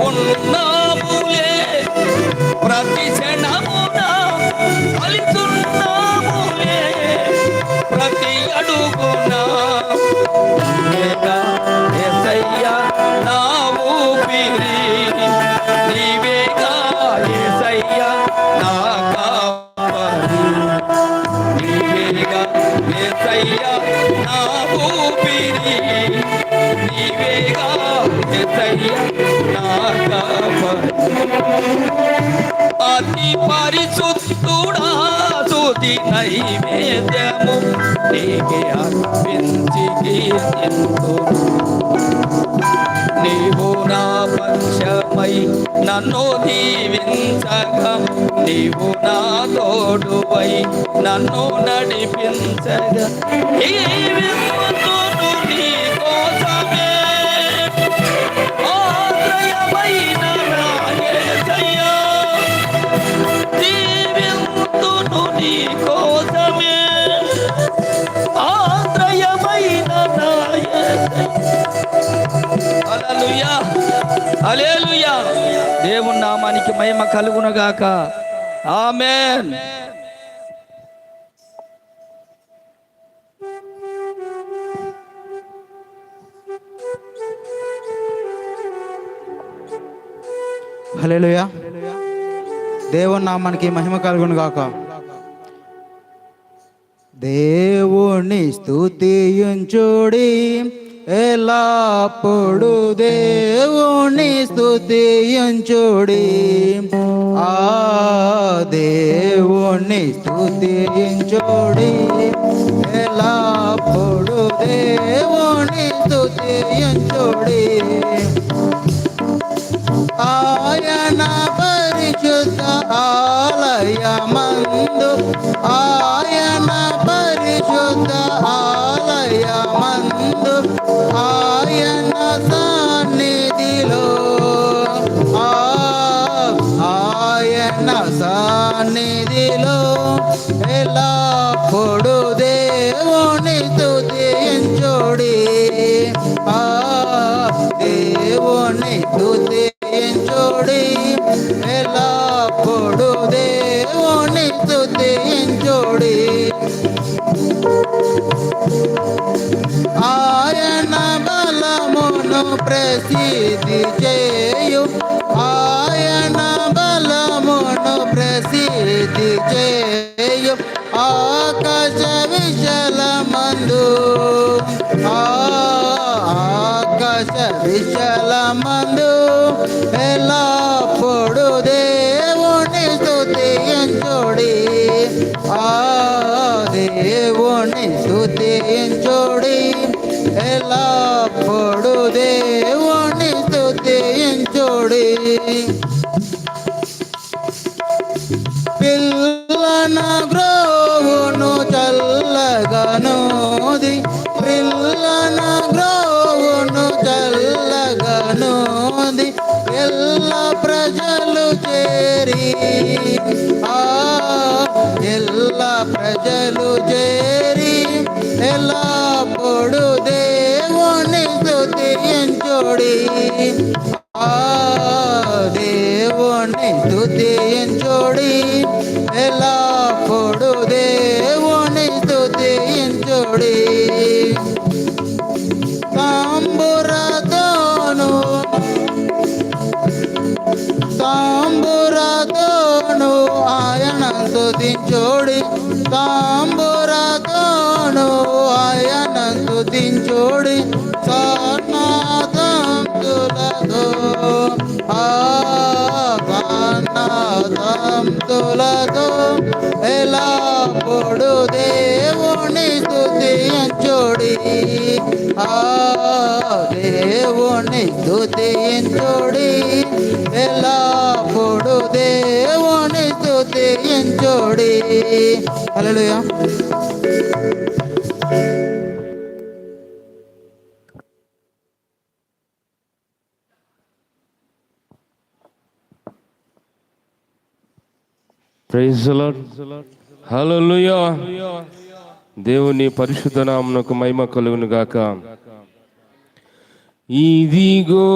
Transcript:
ఉన్నాములే ప్రతి క్షణమున కలిసున్నాములే ప్రతి అడుగున యేసయ్యా నా ఊపిరి నీవేగా యేసయ్యా నా కాపరి నీవేగా యేసయ్యా నా ఊపిరి నీవేగా యేసయ్యా నా కాపరి అతి పరిశుద్ధుడా స్తుతి నైవేద్యము నీకే అర్పించి కీర్తింతును నీవు నా పక్షమై నన్ను దీవించగా నీవు నా తోడువై నన్ను నడిపించగా ఈ విముక్తుడు నీ కోసమే ఆశ్రయమైన నా యేసయ్యా ఈ విముక్తుడు నీ కోసమే ఆశ్రయమైన నా యేసయ్యా. హల్లెలూయా హల్లెలూయా. దేవుని నామానికి మహిమ కలుగునుగాక. ఆమేన్. హల్లెలూయా. దేవుని నామానికి మహిమ కలుగునుగాక. దేవుని స్తుతించుడి ఎల్లప్పుడు దేవుని స్తుతించుడి ఆ దేవుని స్తుతించుడి ఎల్లప్పుడు దేవుని స్తుతించుడి ఆయన పరిశుద్ధ ఆలయమందు ఆయన పరిశుద్ధ ఆలయమందు ఆయన సన్నిధిలో ఆయన సన్నిధిలో ఎల్లప్పుడు దేవుని స్తుతించుడి ఆ దేవుని స్తుతించుడి ఎల్లప్పుడు దేవుని స్తుతించుడి ఆయన బలమును ప్రసిద్ధి చేయు ఆయన బలమును ప్రసిద్ధి చేయు ఆకాశ విశాలమందు ఆకాశ విశాలమందు ఎల్లప్పుడు దేవుని స్తుతించుడి ఆ దేవుని స్తుతించుడి ఎల్లప్పుడు దేవుని స్తుతించుడి పిల్లన గ్రోవును చల్లగనోది పిల్లన గ్రోవును చల్లగనోది ఎల్ల ప్రజలు చేరి ఎల్ల ప్రజలు చేరి ఎల్లప్పుడు దేవుని స్తుతించుడి ఆ దేవుని స్తుతించుడి ఎల్లప్పుడు దేవుని స్తుతించుడి తాంబూరతోను ఆయన స్తుతించుడి తాంబూరతోను ఆయన స్తుతించుడి సన్నాతంతులతో సన్నాతంతులతో ఎల్లప్పుడు దేవుని స్తుతించుడి ఆ దేవుని స్తుతించుడి ఎల్లప్పుడు దేవుని స్తుతించుడి. Hallelujah. Praise the lord. Hallelujah. దేవుని పరిశుద్ధ నామమునకు మహిమ కలుగును గాక. ఇదిగో